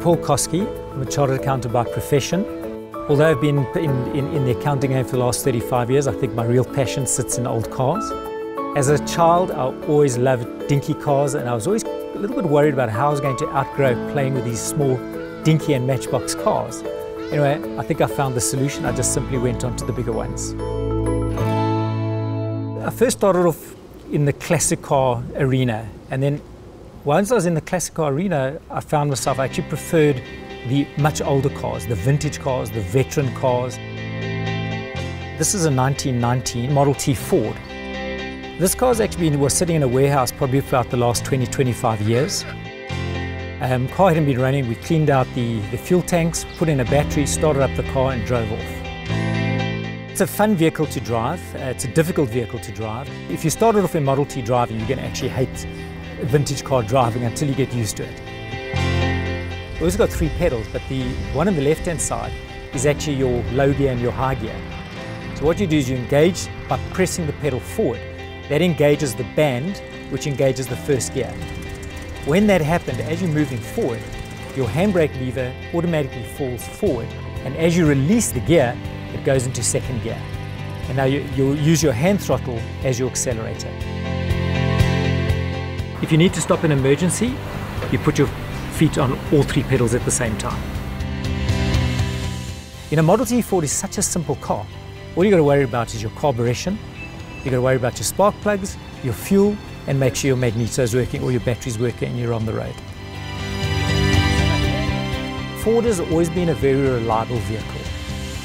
Paul Koski. I'm a chartered accountant by profession. Although I've been in the accounting game for the last 35 years, I think my real passion sits in old cars. As a child, I always loved dinky cars, and I was always a little bit worried about how I was going to outgrow playing with these small dinky and matchbox cars. Anyway, I think I found the solution. I just simply went on to the bigger ones. I first started off in the classic car arena, and then once I was in the classic car arena, I found myself I actually preferred the much older cars, the vintage cars, the veteran cars. This is a 1919 Model T Ford. This car was sitting in a warehouse probably for about the last 20-25 years. Car hadn't been running. We cleaned out the fuel tanks, put in a battery, started up the car and drove off. It's a fun vehicle to drive. It's a difficult vehicle to drive. If you started off in Model T driving, you're going to actually hate vintage car driving until you get used to it. We've also got 3 pedals, but the one on the left-hand side is actually your low gear and your high gear. So what you do is you engage by pressing the pedal forward. That engages the band, which engages the first gear. When that happened, as you're moving forward, your handbrake lever automatically falls forward, and as you release the gear, it goes into second gear. And now you'll use your hand throttle as your accelerator. If you need to stop in an emergency, you put your feet on all 3 pedals at the same time. Model T Ford is such a simple car. All you got to worry about is your carburation. You got to worry about your spark plugs, your fuel, and make sure your magneto is working or your battery's working and you're on the road. Ford has always been a very reliable vehicle.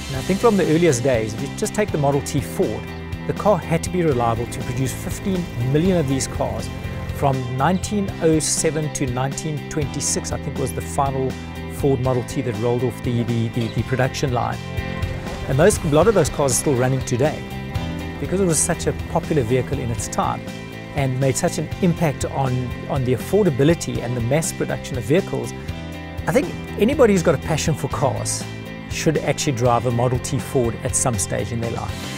And I think from the earliest days, if you just take the Model T Ford, the car had to be reliable to produce 15 million of these cars from 1907 to 1926, I think was the final Ford Model T that rolled off the production line. And a lot of those cars are still running today because it was such a popular vehicle in its time and made such an impact on the affordability and the mass production of vehicles. I think anybody who's got a passion for cars should actually drive a Model T Ford at some stage in their life.